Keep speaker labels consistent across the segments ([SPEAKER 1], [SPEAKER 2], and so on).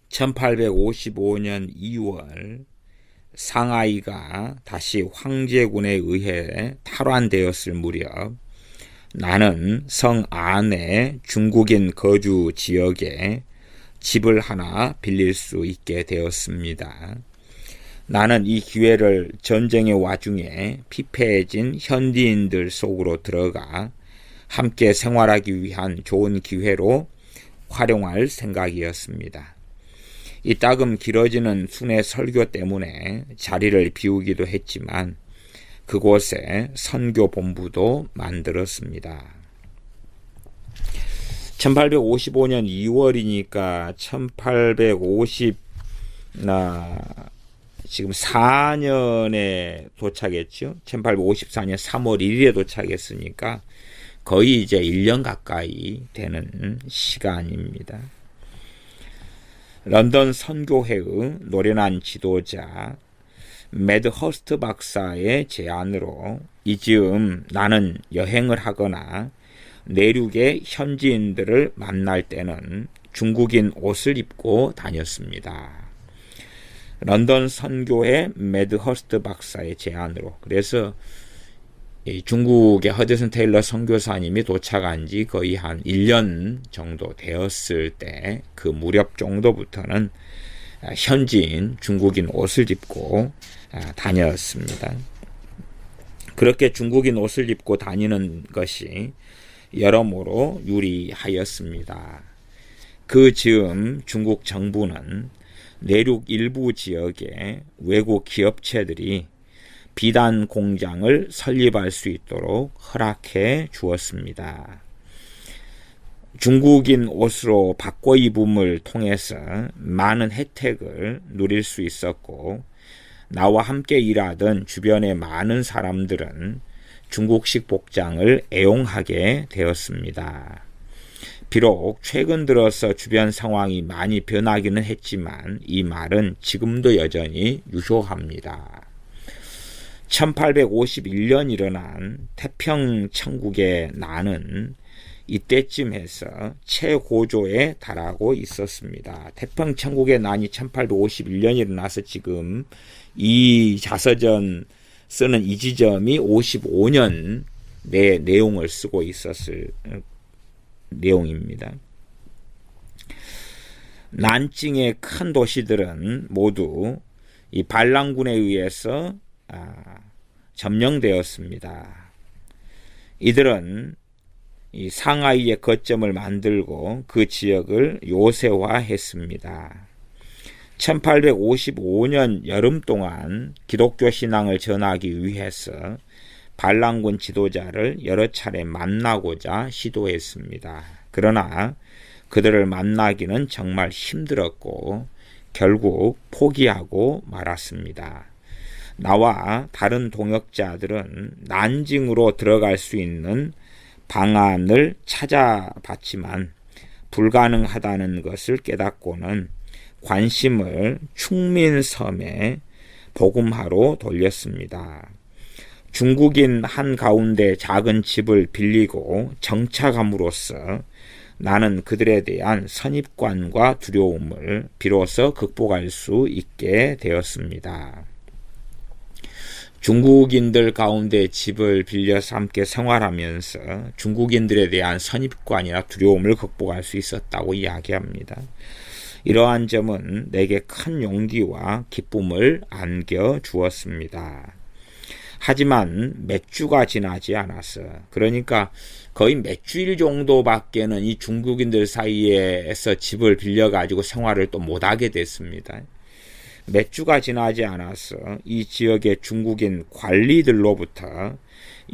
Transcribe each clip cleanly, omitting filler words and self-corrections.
[SPEAKER 1] 1855년 2월 상하이가 다시 황제군에 의해 탈환되었을 무렵 나는 성 안의 중국인 거주 지역에 집을 하나 빌릴 수 있게 되었습니다. 나는 이 기회를 전쟁의 와중에 피폐해진 현지인들 속으로 들어가 함께 생활하기 위한 좋은 기회로 활용할 생각이었습니다. 이따금 길어지는 순회 설교 때문에 자리를 비우기도 했지만 그곳에 선교 본부도 만들었습니다. 1855년 2월이니까 지금 4년에 도착했죠. 1854년 3월 1일에 도착했으니까 거의 이제 1년 가까이 되는 시간입니다. 런던 선교회의 노련한 지도자 매드허스트 박사의 제안으로 이 즈음 나는 여행을 하거나 내륙의 현지인들을 만날 때는 중국인 옷을 입고 다녔습니다. 런던 선교회 매드허스트 박사의 제안으로. 그래서 중국의 허드슨 테일러 선교사님이 도착한 지 거의 한 1년 정도 되었을 때 그 무렵 정도부터는 현지인 중국인 옷을 입고 다녔습니다. 그렇게 중국인 옷을 입고 다니는 것이 여러모로 유리하였습니다. 그 즈음 중국 정부는 내륙 일부 지역에 외국 기업체들이 비단 공장을 설립할 수 있도록 허락해 주었습니다. 중국인 옷으로 바꿔 입음을 통해서 많은 혜택을 누릴 수 있었고 나와 함께 일하던 주변의 많은 사람들은 중국식 복장을 애용하게 되었습니다. 비록 최근 들어서 주변 상황이 많이 변하기는 했지만 이 말은 지금도 여전히 유효합니다. 1851년 일어난 태평천국의 난은 이때쯤 해서 최고조에 달하고 있었습니다. 태평천국의 난이 1851년에 일어나서 지금 이 자서전 쓰는 이 지점이 55년 내 내용을 쓰고 있었을 내용입니다. 난징의 큰 도시들은 모두 이 반란군에 의해서 점령되었습니다. 이들은 이 상하이의 거점을 만들고 그 지역을 요새화했습니다. 1855년 여름 동안 기독교 신앙을 전하기 위해서 반란군 지도자를 여러 차례 만나고자 시도했습니다. 그러나 그들을 만나기는 정말 힘들었고 결국 포기하고 말았습니다. 나와 다른 동역자들은 난징으로 들어갈 수 있는 방안을 찾아봤지만 불가능하다는 것을 깨닫고는 관심을 충민섬에 복음하러 돌렸습니다. 중국인 한가운데 작은 집을 빌리고 정착함으로써 나는 그들에 대한 선입관과 두려움을 비로소 극복할 수 있게 되었습니다. 중국인들 가운데 집을 빌려서 함께 생활하면서 중국인들에 대한 선입관이나 두려움을 극복할 수 있었다고 이야기합니다. 이러한 점은 내게 큰 용기와 기쁨을 안겨주었습니다. 하지만 몇 주가 지나지 않았어. 그러니까 거의 몇 주일 정도밖에는 이 중국인들 사이에서 집을 빌려가지고 생활을 또 못하게 됐습니다. 몇 주가 지나지 않았어. 이 지역의 중국인 관리들로부터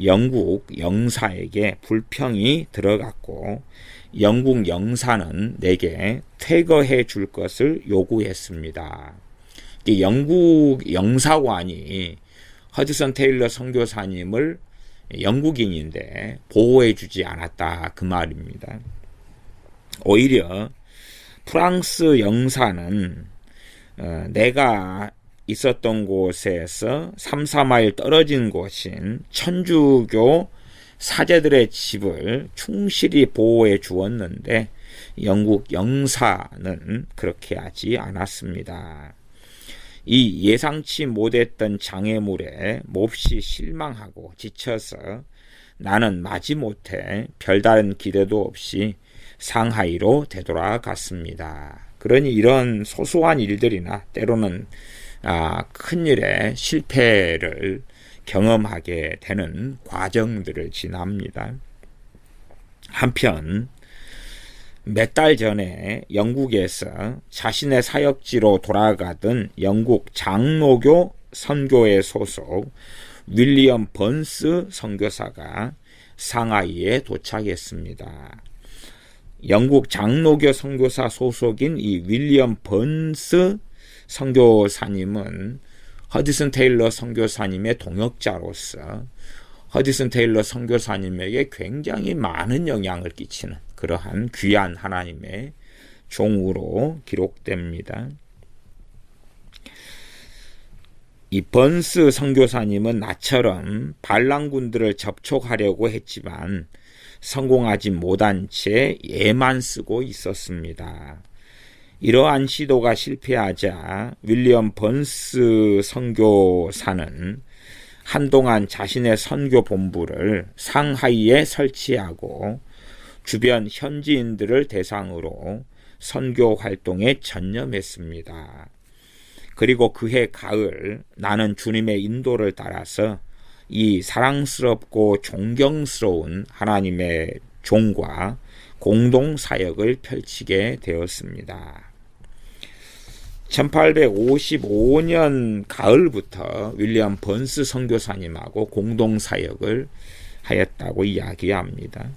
[SPEAKER 1] 영국 영사에게 불평이 들어갔고 영국 영사는 내게 퇴거해 줄 것을 요구했습니다. 영국 영사관이 허드슨 테일러 선교사님을 영국인인데 보호해 주지 않았다 그 말입니다. 오히려 프랑스 영사는 내가 있었던 곳에서 3-4마일 떨어진 곳인 천주교 사제들의 집을 충실히 보호해 주었는데 영국 영사는 그렇게 하지 않았습니다. 이 예상치 못했던 장애물에 몹시 실망하고 지쳐서 나는 마지못해 별다른 기대도 없이 상하이로 되돌아갔습니다. 그러니 이런 소소한 일들이나 때로는 큰 일의 실패를 경험하게 되는 과정들을 지납니다. 한편 몇 달 전에 영국에서 자신의 사역지로 돌아가던 영국 장로교 선교회 소속 윌리엄 번스 선교사가 상하이에 도착했습니다. 영국 장로교 선교사 소속인 이 윌리엄 번스 선교사님은 허디슨 테일러 선교사님의 동역자로서 허디슨 테일러 선교사님에게 굉장히 많은 영향을 끼치는 그러한 귀한 하나님의 종으로 기록됩니다. 이 번스 선교사님은 나처럼 반란군들을 접촉하려고 했지만 성공하지 못한 채 예만 쓰고 있었습니다. 이러한 시도가 실패하자 윌리엄 번스 선교사는 한동안 자신의 선교 본부를 상하이에 설치하고 주변 현지인들을 대상으로 선교 활동에 전념했습니다. 그리고 그해 가을 나는 주님의 인도를 따라서 이 사랑스럽고 존경스러운 하나님의 종과 공동 사역을 펼치게 되었습니다. 1855년 가을부터 윌리엄 번스 선교사님하고 공동 사역을 하였다고 이야기합니다.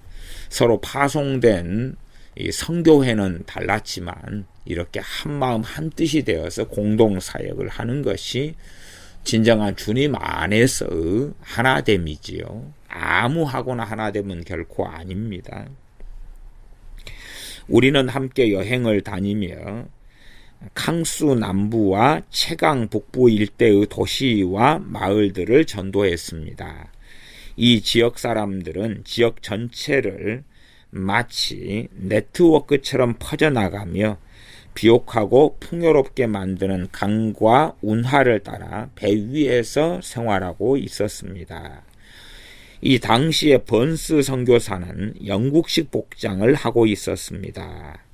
[SPEAKER 1] 서로 파송된 이 선교회는 달랐지만 이렇게 한마음 한뜻이 되어서 공동 사역을 하는 것이 진정한 주님 안에서의 하나됨이지요. 아무하고나 하나됨은 결코 아닙니다. 우리는 함께 여행을 다니며 캉수 남부와 채강 북부 일대의 도시와 마을들을 전도했습니다. 이 지역 사람들은 지역 전체를 마치 네트워크처럼 퍼져나가며 비옥하고 풍요롭게 만드는 강과 운하를 따라 배 위에서 생활하고 있었습니다. 이 당시에 번스 선교사는 영국식 복장을 하고 있었습니다.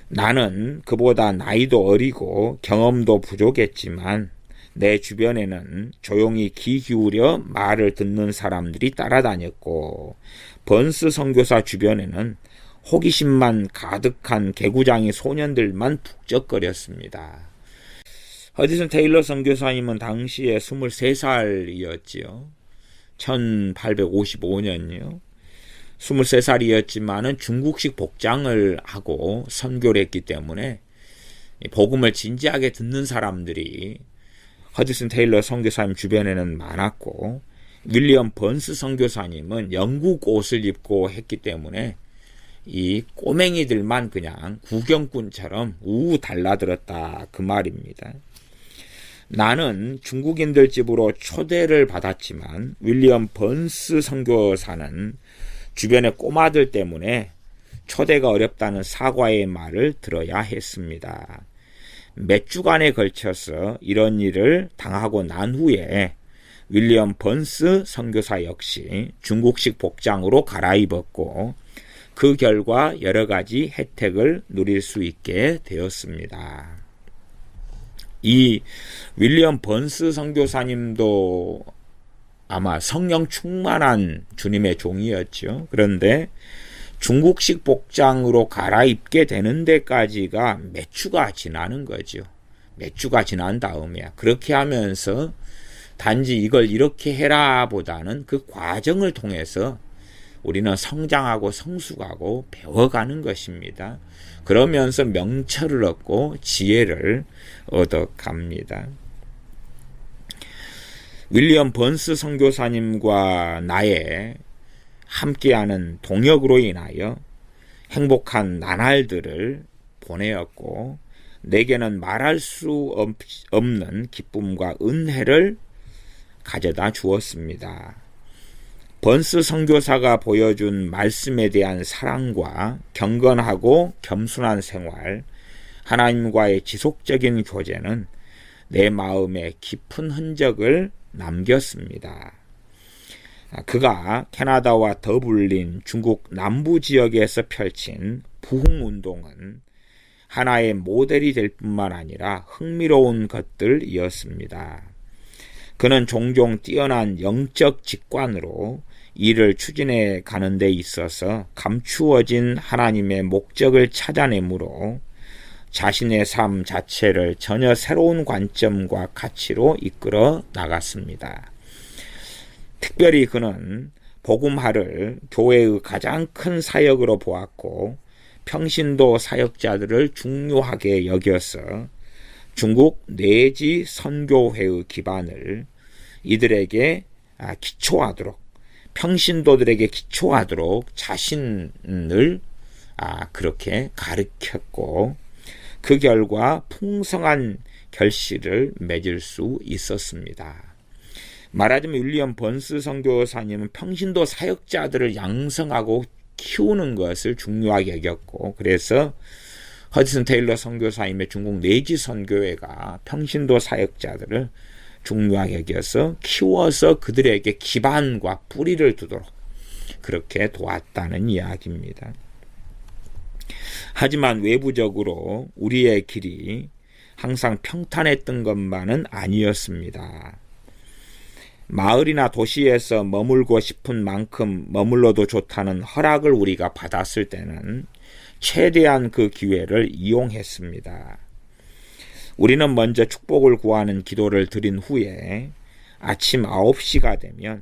[SPEAKER 1] 나는 그보다 나이도 어리고 경험도 부족했지만 내 주변에는 조용히 귀 기울여 말을 듣는 사람들이 따라다녔고 번스 선교사 주변에는 호기심만 가득한 개구장이 소년들만 북적거렸습니다. 허디슨 테일러 선교사님은 당시에 23살이었지요. 1855년이요. 23살이었지만은 중국식 복장을 하고 선교를 했기 때문에 복음을 진지하게 듣는 사람들이 허디슨 테일러 선교사님 주변에는 많았고 윌리엄 번스 선교사님은 영국 옷을 입고 했기 때문에 이 꼬맹이들만 그냥 구경꾼처럼 우우 달라들었다 그 말입니다. 나는 중국인들 집으로 초대를 받았지만 윌리엄 번스 선교사는 주변의 꼬마들 때문에 초대가 어렵다는 사과의 말을 들어야 했습니다. 몇 주간에 걸쳐서 이런 일을 당하고 난 후에 윌리엄 번스 선교사 역시 중국식 복장으로 갈아입었고 그 결과 여러 가지 혜택을 누릴 수 있게 되었습니다. 이 윌리엄 번스 선교사님도 아마 성령 충만한 주님의 종이었죠. 그런데 중국식 복장으로 갈아입게 되는 데까지가 몇 주가 지나는 거죠. 몇 주가 지난 다음에 그렇게 하면서 단지 이걸 이렇게 해라 보다는 그 과정을 통해서 우리는 성장하고 성숙하고 배워가는 것입니다. 그러면서 명철을 얻고 지혜를 얻어갑니다. 윌리엄 번스 선교사님과 나의 함께하는 동역으로 인하여 행복한 나날들을 보내었고 내게는 말할 수 없는 기쁨과 은혜를 가져다 주었습니다. 번스 선교사가 보여준 말씀에 대한 사랑과 경건하고 겸손한 생활, 하나님과의 지속적인 교제는 내 마음에 깊은 흔적을 남겼습니다. 그가 캐나다와 더블린, 중국 남부 지역에서 펼친 부흥운동은 하나의 모델이 될 뿐만 아니라 흥미로운 것들이었습니다. 그는 종종 뛰어난 영적 직관으로 일을 추진해 가는 데 있어서 감추어진 하나님의 목적을 찾아내므로 자신의 삶 자체를 전혀 새로운 관점과 가치로 이끌어 나갔습니다. 특별히 그는 복음화를 교회의 가장 큰 사역으로 보았고 평신도 사역자들을 중요하게 여겨서 중국 내지 선교회의 기반을 이들에게 기초하도록, 평신도들에게 기초하도록 자신을 그렇게 가르쳤고 그 결과 풍성한 결실을 맺을 수 있었습니다. 말하자면 윌리엄 번스 선교사님은 평신도 사역자들을 양성하고 키우는 것을 중요하게 여겼고, 그래서 허드슨 테일러 선교사님의 중국 내지 선교회가 평신도 사역자들을 중요하게 여겨서 키워서 그들에게 기반과 뿌리를 두도록 그렇게 도왔다는 이야기입니다. 하지만 외부적으로 우리의 길이 항상 평탄했던 것만은 아니었습니다. 마을이나 도시에서 머물고 싶은 만큼 머물러도 좋다는 허락을 우리가 받았을 때는 최대한 그 기회를 이용했습니다. 우리는 먼저 축복을 구하는 기도를 드린 후에 아침 9시가 되면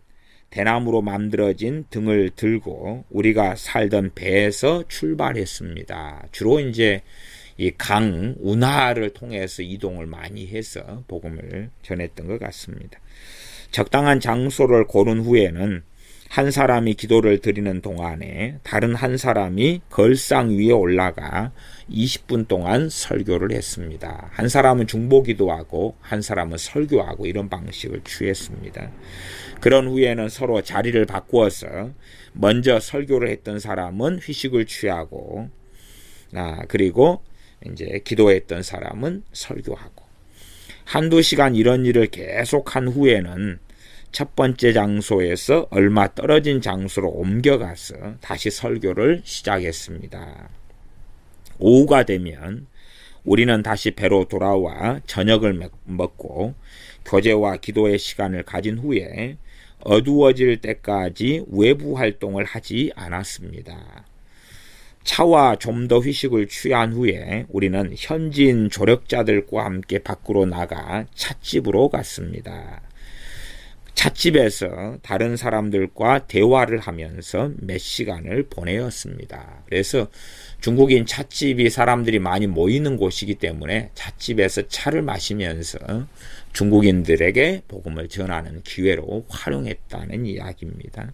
[SPEAKER 1] 대나무로 만들어진 등을 들고 우리가 살던 배에서 출발했습니다. 주로 이제 이 강, 운하를 통해서 이동을 많이 해서 복음을 전했던 것 같습니다. 적당한 장소를 고른 후에는 한 사람이 기도를 드리는 동안에 다른 한 사람이 걸상 위에 올라가 20분 동안 설교를 했습니다. 한 사람은 중보기도하고 한 사람은 설교하고 이런 방식을 취했습니다. 그런 후에는 서로 자리를 바꾸어서 먼저 설교를 했던 사람은 휴식을 취하고 그리고 이제 기도했던 사람은 설교하고 한두 시간 이런 일을 계속한 후에는 첫 번째 장소에서 얼마 떨어진 장소로 옮겨가서 다시 설교를 시작했습니다. 오후가 되면 우리는 다시 배로 돌아와 저녁을 먹고 교제와 기도의 시간을 가진 후에 어두워질 때까지 외부 활동을 하지 않았습니다. 차와 좀 더 휴식을 취한 후에 우리는 현지인 조력자들과 함께 밖으로 나가 찻집으로 갔습니다. 찻집에서 다른 사람들과 대화를 하면서 몇 시간을 보내었습니다. 그래서 중국인 찻집이 사람들이 많이 모이는 곳이기 때문에 찻집에서 차를 마시면서 중국인들에게 복음을 전하는 기회로 활용했다는 이야기입니다.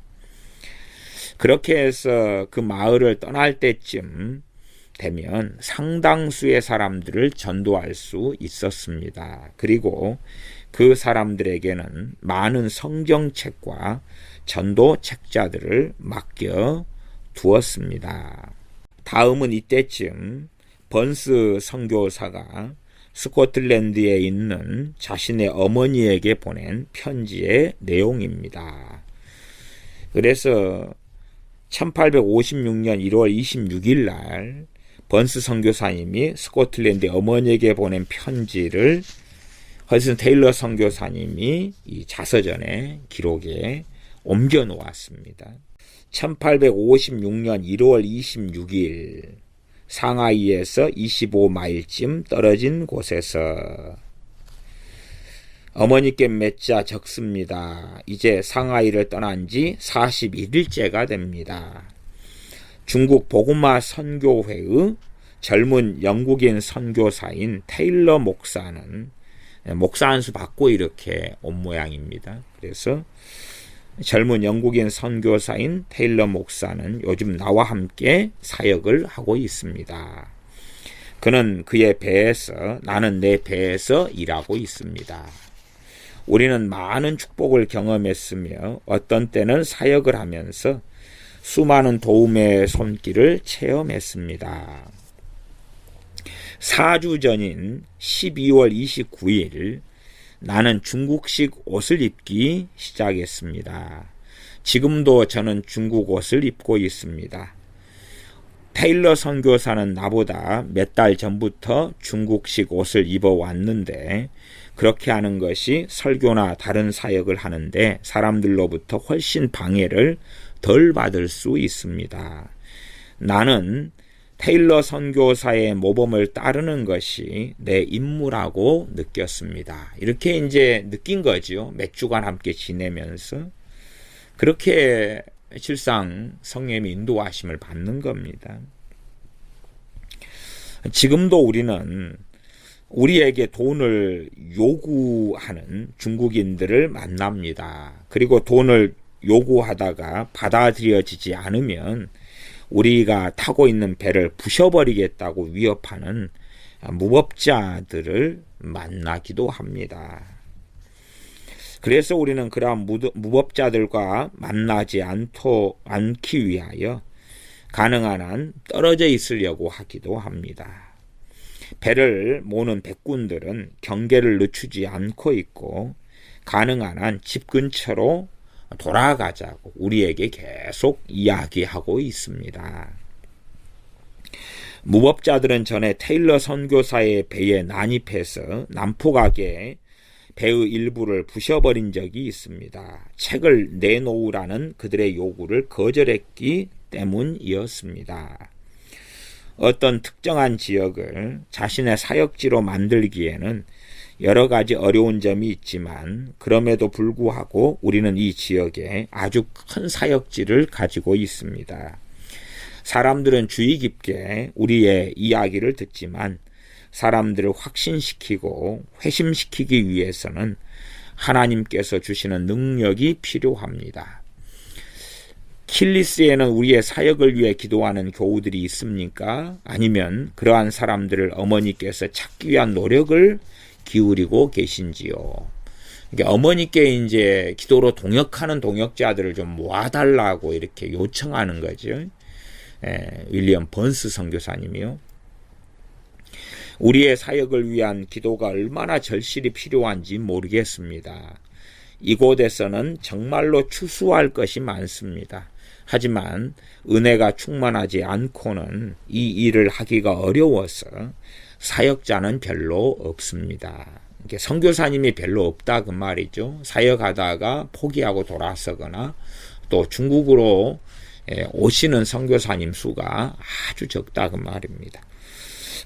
[SPEAKER 1] 그렇게 해서 그 마을을 떠날 때쯤 되면 상당수의 사람들을 전도할 수 있었습니다. 그리고 그 사람들에게는 많은 성경책과 전도 책자들을 맡겨 두었습니다. 다음은 이때쯤 번스 선교사가 스코틀랜드에 있는 자신의 어머니에게 보낸 편지의 내용입니다. 그래서 1856년 1월 26일 날 번스 선교사님이 스코틀랜드 어머니에게 보낸 편지를 허드슨 테일러 선교사님이 이 자서전의 기록에 옮겨 놓았습니다. 1856년 1월 26일 상하이에서 25마일쯤 떨어진 곳에서 어머니께 맺자 적습니다. 이제 상하이를 떠난 지 41일째가 됩니다. 중국 복음화 선교회의 젊은 영국인 선교사인 테일러 목사는 목사 한 수 받고 이렇게 온 모양입니다. 그래서 젊은 영국인 선교사인 테일러 목사는 요즘 나와 함께 사역을 하고 있습니다. 그는 그의 배에서, 나는 내 배에서 일하고 있습니다. 우리는 많은 축복을 경험했으며 어떤 때는 사역을 하면서 수많은 도움의 손길을 체험했습니다. 4주 전인 12월 29일 나는 중국식 옷을 입기 시작했습니다. 지금도 저는 중국 옷을 입고 있습니다. 테일러 선교사는 나보다 몇 달 전부터 중국식 옷을 입어왔는데 그렇게 하는 것이 설교나 다른 사역을 하는데 사람들로부터 훨씬 방해를 덜 받을 수 있습니다. 나는 테일러 선교사의 모범을 따르는 것이 내 임무라고 느꼈습니다. 이렇게 이제 느낀 거죠. 몇 주간 함께 지내면서. 그렇게 실상 성령의 인도하심을 받는 겁니다. 지금도 우리는 우리에게 돈을 요구하는 중국인들을 만납니다. 그리고 돈을 요구하다가 받아들여지지 않으면 우리가 타고 있는 배를 부셔버리겠다고 위협하는 무법자들을 만나기도 합니다. 그래서 우리는 그러한 무법자들과 만나지 않기 위하여 가능한 한 떨어져 있으려고 하기도 합니다. 배를 모는 백군들은 경계를 늦추지 않고 있고 가능한 한 집 근처로 돌아가자고 우리에게 계속 이야기하고 있습니다. 무법자들은 전에 테일러 선교사의 배에 난입해서 난폭하게 배의 일부를 부셔버린 적이 있습니다. 책을 내놓으라는 그들의 요구를 거절했기 때문이었습니다. 어떤 특정한 지역을 자신의 사역지로 만들기에는 여러 가지 어려운 점이 있지만 그럼에도 불구하고 우리는 이 지역에 아주 큰 사역지를 가지고 있습니다. 사람들은 주의 깊게 우리의 이야기를 듣지만 사람들을 확신시키고 회심시키기 위해서는 하나님께서 주시는 능력이 필요합니다. 킬리스에는 우리의 사역을 위해 기도하는 교우들이 있습니까? 아니면 그러한 사람들을 어머니께서 찾기 위한 노력을 기울이고 계신지요? 그러니까 어머니께 이제 기도로 동역하는 동역자들을 좀 모아달라고 이렇게 요청하는 거죠. 윌리엄 번스 선교사님이요. 우리의 사역을 위한 기도가 얼마나 절실히 필요한지 모르겠습니다. 이곳에서는 정말로 추수할 것이 많습니다. 하지만 은혜가 충만하지 않고는 이 일을 하기가 어려워서 사역자는 별로 없습니다. 선교사님이 별로 없다 그 말이죠. 사역하다가 포기하고 돌아서거나 또 중국으로 오시는 선교사님 수가 아주 적다 그 말입니다.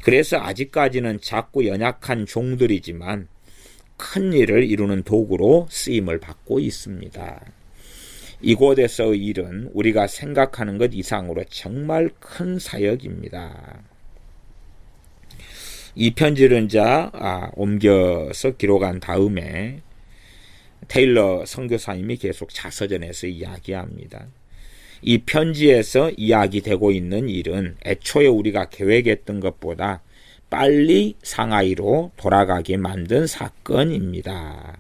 [SPEAKER 1] 그래서 아직까지는 작고 연약한 종들이지만 큰 일을 이루는 도구로 쓰임을 받고 있습니다. 이곳에서의 일은 우리가 생각하는 것 이상으로 정말 큰 사역입니다. 이 편지를 옮겨서 기록한 다음에 테일러 선교사님이 계속 자서전에서 이야기합니다. 이 편지에서 이야기되고 있는 일은 애초에 우리가 계획했던 것보다 빨리 상하이로 돌아가게 만든 사건입니다.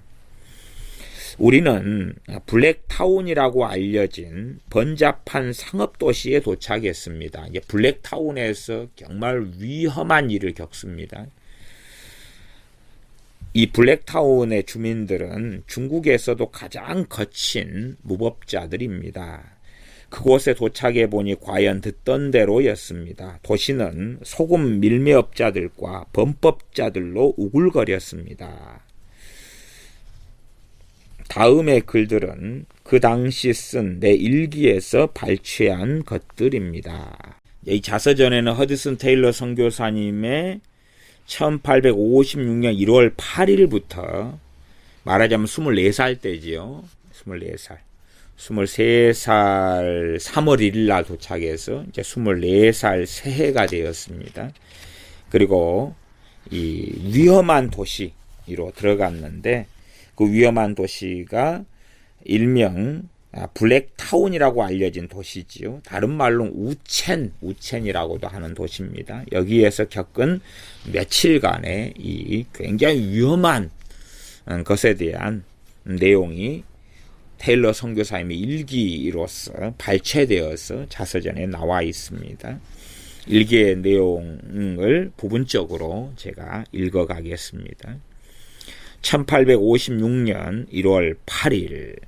[SPEAKER 1] 우리는 블랙타운이라고 알려진 번잡한 상업도시에 도착했습니다. 이제 블랙타운에서 정말 위험한 일을 겪습니다. 이 블랙타운의 주민들은 중국에서도 가장 거친 무법자들입니다. 그곳에 도착해 보니 과연 듣던 대로였습니다. 도시는 소금 밀매업자들과 범법자들로 우글거렸습니다. 다음의 글들은 그 당시 쓴 내 일기에서 발췌한 것들입니다. 이 자서전에는 허드슨 테일러 선교사님의 1856년 1월 8일부터 말하자면 24살 때지요. 24살. 23살 3월 1일 날 도착해서 이제 24살 새해가 되었습니다. 그리고 이 위험한 도시로 들어갔는데 그 위험한 도시가 일명 블랙타운이라고 알려진 도시지요. 다른 말로 우첸이라고도 하는 도시입니다. 여기에서 겪은 며칠간의 이 굉장히 위험한 것에 대한 내용이 테일러 선교사님의 일기로서 발췌되어서 자서전에 나와 있습니다. 일기의 내용을 부분적으로 제가 읽어가겠습니다. 1856년 1월 8일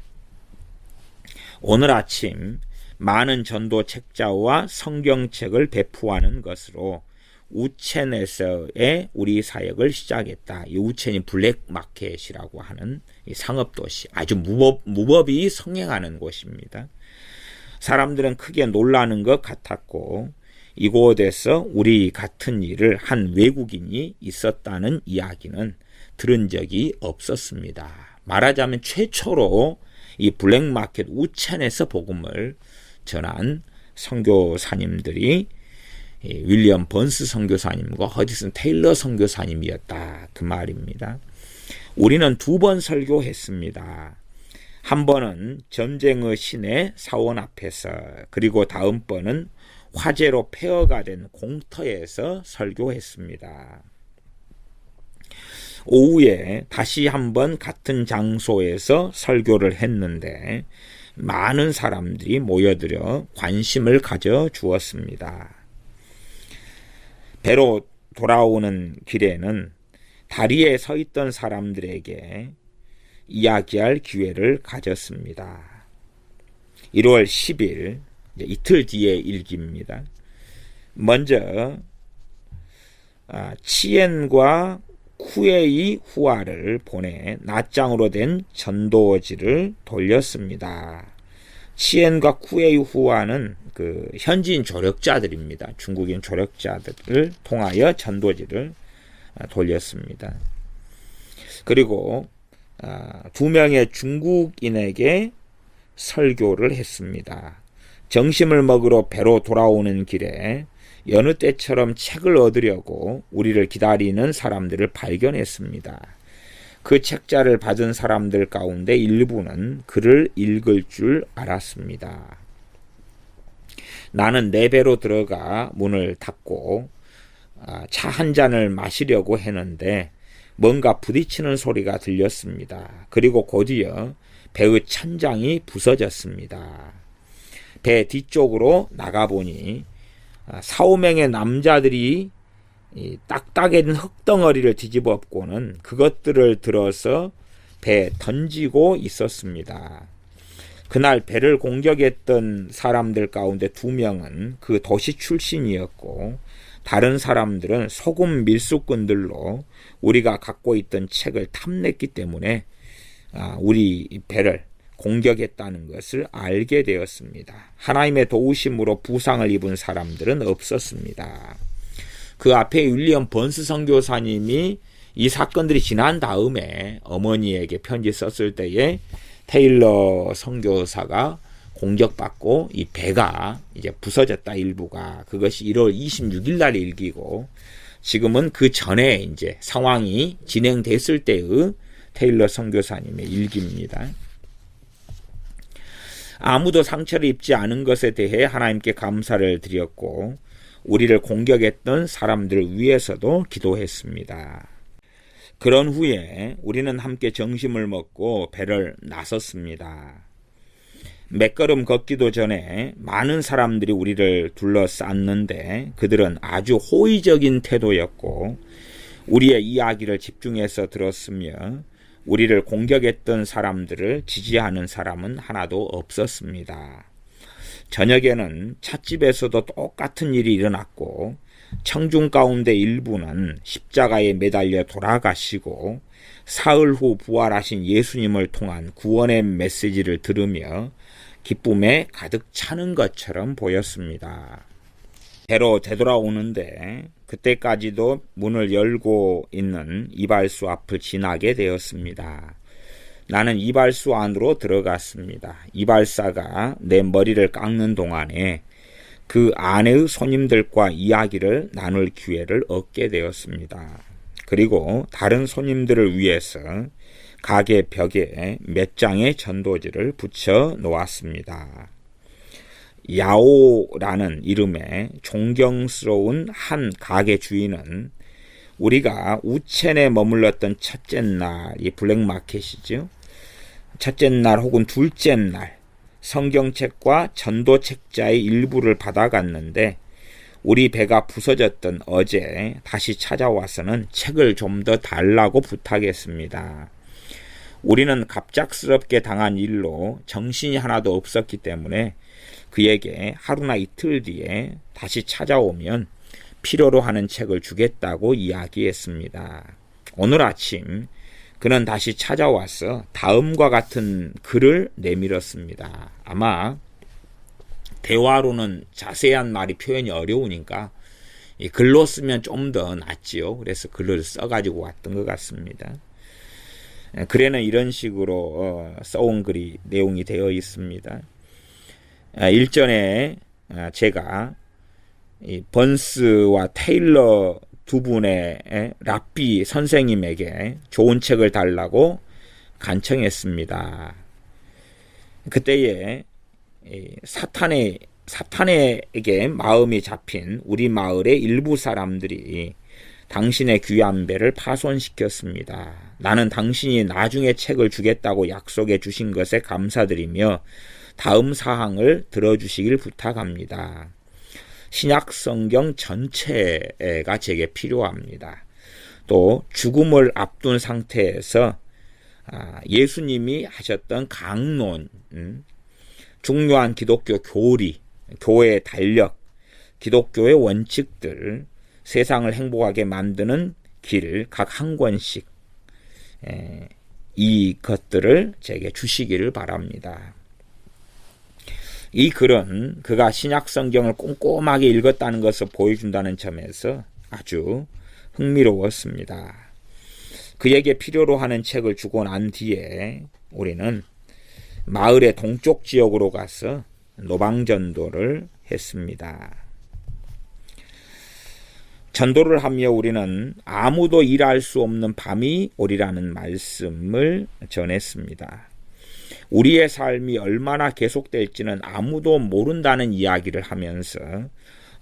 [SPEAKER 1] 오늘 아침 많은 전도 책자와 성경책을 배포하는 것으로 우첸에서의 우리 사역을 시작했다. 이 우첸이 블랙마켓이라고 하는 이 상업도시, 아주 무법이 성행하는 곳입니다. 사람들은 크게 놀라는 것 같았고 이곳에서 우리 같은 일을 한 외국인이 있었다는 이야기는 들은 적이 없었습니다. 말하자면 최초로 이 블랙마켓 우첸에서 복음을 전한 선교사님들이 윌리엄 번스 선교사님과 허디슨 테일러 선교사님이었다. 그 말입니다. 우리는 2번 설교했습니다. 한 번은 전쟁의 시내 사원 앞에서, 그리고 다음번은 화재로 폐허가 된 공터에서 설교했습니다. 오후에 다시 한번 같은 장소에서 설교를 했는데 많은 사람들이 모여들어 관심을 가져 주었습니다. 배로 돌아오는 길에는 다리에 서 있던 사람들에게 이야기할 기회를 가졌습니다. 1월 10일, 이틀 뒤의 일기입니다. 먼저 치엔과 쿠에이 후아를 보내 낱장으로 된 전도지를 돌렸습니다. 치엔과 쿠에이 후아는 그 현지인 조력자들입니다. 중국인 조력자들을 통하여 전도지를 돌렸습니다. 그리고 2명의 중국인에게 설교를 했습니다. 점심을 먹으러 배로 돌아오는 길에 여느 때처럼 책을 얻으려고 우리를 기다리는 사람들을 발견했습니다. 그 책자를 받은 사람들 가운데 일부는 글을 읽을 줄 알았습니다. 나는 내 배로 들어가 문을 닫고 차 한 잔을 마시려고 했는데 뭔가 부딪히는 소리가 들렸습니다. 그리고 곧이어 배의 천장이 부서졌습니다. 배 뒤쪽으로 나가보니 4-5명의 남자들이 딱딱해진 흙덩어리를 뒤집어 엎고는 그것들을 들어서 배에 던지고 있었습니다. 그날 배를 공격했던 사람들 가운데 2명은 그 도시 출신이었고 다른 사람들은 소금 밀수꾼들로 우리가 갖고 있던 책을 탐냈기 때문에 우리 배를 공격했다는 것을 알게 되었습니다. 하나님의 도우심으로 부상을 입은 사람들은 없었습니다. 그 앞에 윌리엄 번스 선교사님이 이 사건들이 지난 다음에 어머니에게 편지 썼을 때에 테일러 선교사가 공격받고 이 배가 이제 부서졌다, 일부가. 그것이 1월 26일 날 일기고, 지금은 그 전에 이제 상황이 진행됐을 때의 테일러 선교사님의 일기입니다. 아무도 상처를 입지 않은 것에 대해 하나님께 감사를 드렸고 우리를 공격했던 사람들을 위해서도 기도했습니다. 그런 후에 우리는 함께 점심을 먹고 배를 나섰습니다. 몇 걸음 걷기도 전에 많은 사람들이 우리를 둘러쌌는데 그들은 아주 호의적인 태도였고 우리의 이야기를 집중해서 들었으며 우리를 공격했던 사람들을 지지하는 사람은 하나도 없었습니다. 저녁에는 찻집에서도 똑같은 일이 일어났고 청중 가운데 일부는 십자가에 매달려 돌아가시고 사흘 후 부활하신 예수님을 통한 구원의 메시지를 들으며 기쁨에 가득 차는 것처럼 보였습니다. 배로 되돌아오는데 그때까지도 문을 열고 있는 이발소 앞을 지나게 되었습니다. 나는 이발소 안으로 들어갔습니다. 이발사가 내 머리를 깎는 동안에 그 안의 손님들과 이야기를 나눌 기회를 얻게 되었습니다. 그리고 다른 손님들을 위해서 가게 벽에 몇 장의 전도지를 붙여 놓았습니다. 야오라는 이름의 존경스러운 한 가게 주인은 우리가 우첸에 머물렀던 첫째 날, 이 블랙마켓이죠. 첫째 날 혹은 둘째 날 성경책과 전도책자의 일부를 받아갔는데 우리 배가 부서졌던 어제 다시 찾아와서는 책을 좀 더 달라고 부탁했습니다. 우리는 갑작스럽게 당한 일로 정신이 하나도 없었기 때문에 그에게 하루나 이틀 뒤에 다시 찾아오면 필요로 하는 책을 주겠다고 이야기했습니다. 오늘 아침 그는 다시 찾아와서 다음과 같은 글을 내밀었습니다. 아마 대화로는 자세한 말이 표현이 어려우니까 이 글로 쓰면 좀 더 낫지요. 그래서 글을 써가지고 왔던 것 같습니다. 글에는 이런 식으로 써온 글이 내용이 되어 있습니다. 일전에 제가 이 번스와 테일러 두 분의 랍비 선생님에게 좋은 책을 달라고 간청했습니다. 그때에 사탄에게 마음이 잡힌 우리 마을의 일부 사람들이 당신의 귀한 배를 파손시켰습니다. 나는 당신이 나중에 책을 주겠다고 약속해 주신 것에 감사드리며 다음 사항을 들어주시길 부탁합니다. 신약 성경 전체가 제게 필요합니다. 또 죽음을 앞둔 상태에서 예수님이 하셨던 강론, 중요한 기독교 교리, 교회의 달력, 기독교의 원칙들, 세상을 행복하게 만드는 길 각 한 권씩 이 것들을 제게 주시기를 바랍니다. 이 글은 그가 신약 성경을 꼼꼼하게 읽었다는 것을 보여준다는 점에서 아주 흥미로웠습니다. 그에게 필요로 하는 책을 주고 난 뒤에 우리는 마을의 동쪽 지역으로 가서 노방전도를 했습니다. 전도를 하며 우리는 아무도 일할 수 없는 밤이 오리라는 말씀을 전했습니다. 우리의 삶이 얼마나 계속될지는 아무도 모른다는 이야기를 하면서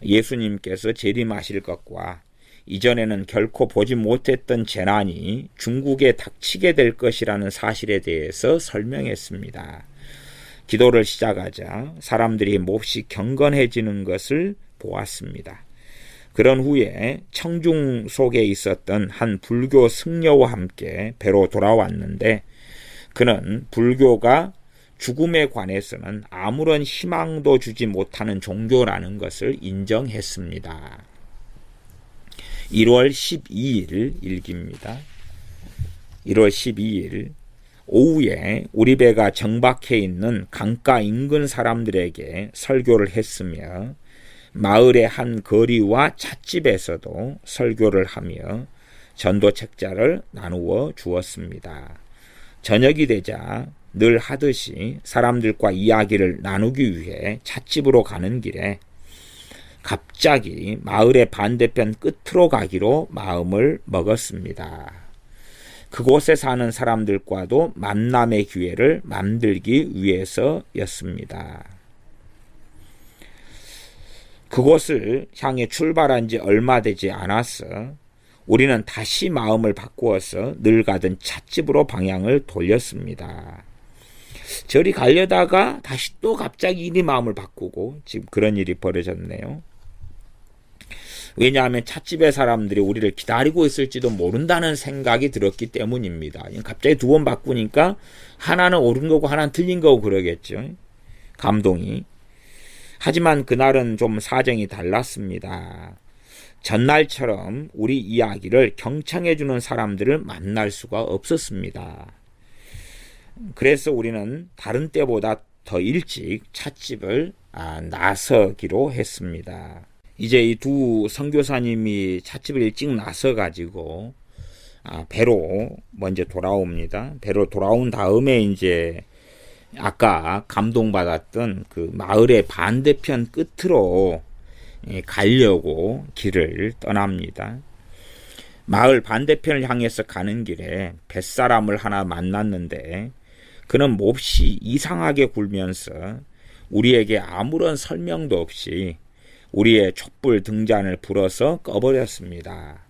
[SPEAKER 1] 예수님께서 재림하실 것과 이전에는 결코 보지 못했던 재난이 중국에 닥치게 될 것이라는 사실에 대해서 설명했습니다. 기도를 시작하자 사람들이 몹시 경건해지는 것을 보았습니다. 그런 후에 청중 속에 있었던 한 불교 승려와 함께 배로 돌아왔는데 그는 불교가 죽음에 관해서는 아무런 희망도 주지 못하는 종교라는 것을 인정했습니다. 1월 12일 일기입니다. 1월 12일 오후에 우리 배가 정박해 있는 강가 인근 사람들에게 설교를 했으며 마을의 한 거리와 찻집에서도 설교를 하며 전도 책자를 나누어 주었습니다. 저녁이 되자 늘 하듯이 사람들과 이야기를 나누기 위해 찻집으로 가는 길에 갑자기 마을의 반대편 끝으로 가기로 마음을 먹었습니다. 그곳에 사는 사람들과도 만남의 기회를 만들기 위해서였습니다. 그곳을 향해 출발한 지 얼마 되지 않았어 우리는 다시 마음을 바꾸어서 늘 가던 찻집으로 방향을 돌렸습니다. 저리 가려다가 다시 또 갑자기 이리 마음을 바꾸고 지금 그런 일이 벌어졌네요. 왜냐하면 찻집의 사람들이 우리를 기다리고 있을지도 모른다는 생각이 들었기 때문입니다. 갑자기 두 번 바꾸니까 하나는 옳은 거고 하나는 틀린 거고 그러겠죠. 감동이. 하지만 그날은 좀 사정이 달랐습니다. 전날처럼 우리 이야기를 경청해주는 사람들을 만날 수가 없었습니다. 그래서 우리는 다른 때보다 더 일찍 찻집을 나서기로 했습니다. 이제 이 두 선교사님이 찻집을 일찍 나서가지고 배로 먼저 돌아옵니다. 배로 돌아온 다음에 이제 아까 감동받았던 그 마을의 반대편 끝으로 가려고 길을 떠납니다. 마을 반대편을 향해서 가는 길에 뱃사람을 하나 만났는데 그는 몹시 이상하게 굴면서 우리에게 아무런 설명도 없이 우리의 촛불 등잔을 불어서 꺼버렸습니다.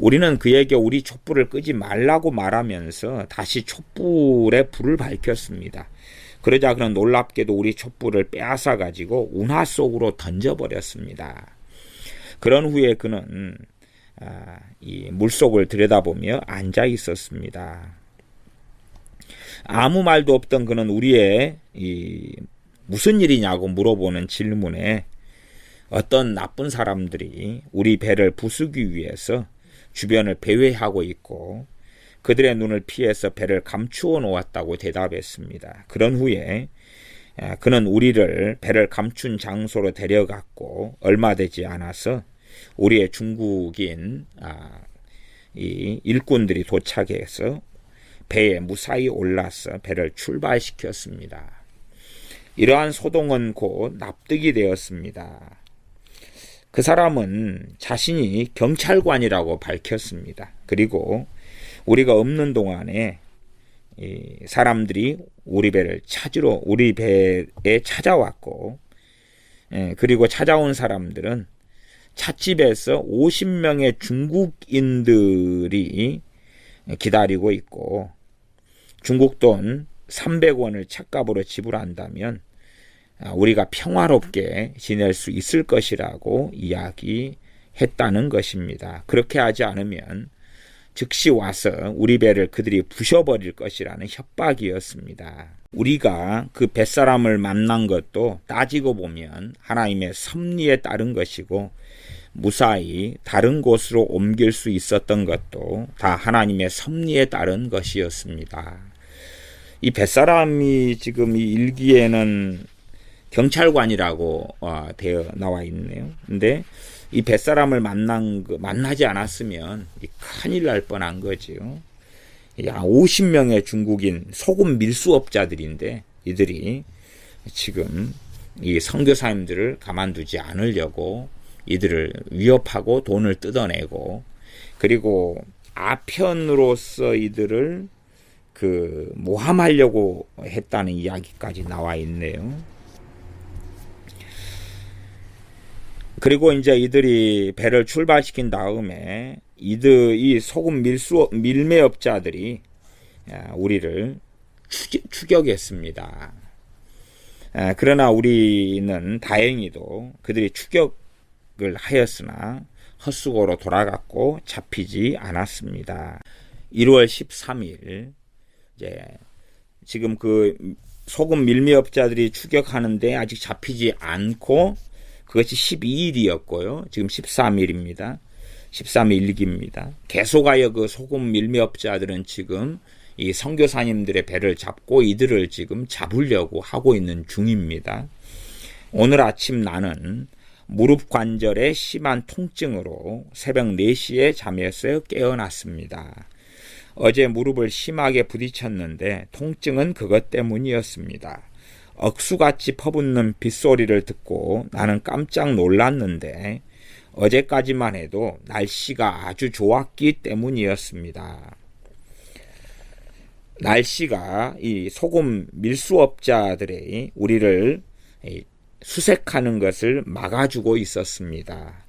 [SPEAKER 1] 우리는 그에게 우리 촛불을 끄지 말라고 말하면서 다시 촛불에 불을 밝혔습니다. 그러자 그는 놀랍게도 우리 촛불을 빼앗아 가지고 운하 속으로 던져버렸습니다. 그런 후에 그는 이 물속을 들여다보며 앉아 있었습니다. 아무 말도 없던 그는 우리의 무슨 일이냐고 물어보는 질문에 어떤 나쁜 사람들이 우리 배를 부수기 위해서 주변을 배회하고 있고 그들의 눈을 피해서 배를 감추어 놓았다고 대답했습니다. 그런 후에 그는 우리를 배를 감춘 장소로 데려갔고 얼마 되지 않아서 우리의 중국인 이 일꾼들이 도착해서 배에 무사히 올라서 배를 출발시켰습니다. 이러한 소동은 곧 납득이 되었습니다. 그 사람은 자신이 경찰관이라고 밝혔습니다. 그리고 우리가 없는 동안에 이 사람들이 우리 배를 찾으러 우리 배에 찾아왔고, 그리고 찾아온 사람들은 찻집에서 50명의 중국인들이 기다리고 있고 중국 돈 300원을 찻값으로 지불한다면 우리가 평화롭게 지낼 수 있을 것이라고 이야기했다는 것입니다. 그렇게 하지 않으면 즉시 와서 우리 배를 그들이 부셔버릴 것이라는 협박이었습니다. 우리가 그 뱃사람을 만난 것도 따지고 보면 하나님의 섭리에 따른 것이고 무사히 다른 곳으로 옮길 수 있었던 것도 다 하나님의 섭리에 따른 것이었습니다. 이 뱃사람이 지금 이 일기에는 경찰관이라고 되어 나와 있네요. 근데 이 뱃사람을 만나지 않았으면 큰일 날 뻔한 거지요. 50명의 중국인 소금 밀수업자들인데 이들이 지금 이 선교사님들을 가만두지 않으려고 이들을 위협하고 돈을 뜯어내고 그리고 아편으로서 이들을 모함하려고 했다는 이야기까지 나와 있네요. 그리고 이제 이들이 배를 출발시킨 다음에 이 소금 밀매업자들이 우리를 추격했습니다. 그러나 우리는 다행히도 그들이 추격을 하였으나 헛수고로 돌아갔고 잡히지 않았습니다. 1월 13일 지금 그 소금 밀매업자들이 추격하는데 아직 잡히지 않고 그것이 12일이었고요. 지금 13일입니다. 13일 일기입니다. 계속하여 그 소금 밀매업자들은 지금 이 선교사님들의 배를 잡고 이들을 지금 잡으려고 하고 있는 중입니다. 오늘 아침 나는 무릎 관절에 심한 통증으로 새벽 4시에 잠에서 깨어났습니다. 어제 무릎을 심하게 부딪혔는데 통증은 그것 때문이었습니다. 억수같이 퍼붓는 빗소리를 듣고 나는 깜짝 놀랐는데 어제까지만 해도 날씨가 아주 좋았기 때문이었습니다. 날씨가 이 소금 밀수업자들의 우리를 수색하는 것을 막아주고 있었습니다.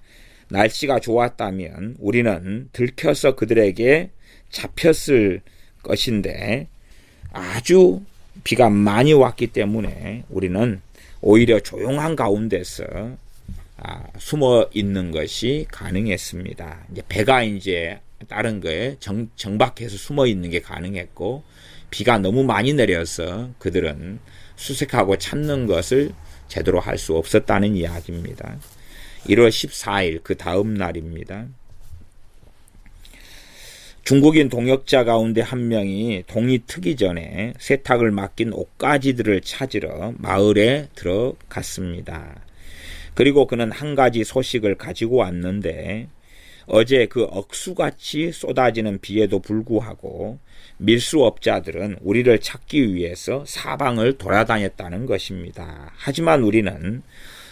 [SPEAKER 1] 날씨가 좋았다면 우리는 들켜서 그들에게 잡혔을 것인데 아주 비가 많이 왔기 때문에 우리는 오히려 조용한 가운데서 숨어 있는 것이 가능했습니다. 이제 배가 다른 거에 정박해서 숨어 있는 게 가능했고 비가 너무 많이 내려서 그들은 수색하고 찾는 것을 제대로 할 수 없었다는 이야기입니다. 1월 14일 그 다음 날입니다. 중국인 동역자 가운데 한 명이 동이 트기 전에 세탁을 맡긴 옷가지들을 찾으러 마을에 들어갔습니다. 그리고 그는 한 가지 소식을 가지고 왔는데 어제 그 억수같이 쏟아지는 비에도 불구하고 밀수업자들은 우리를 찾기 위해서 사방을 돌아다녔다는 것입니다. 하지만 우리는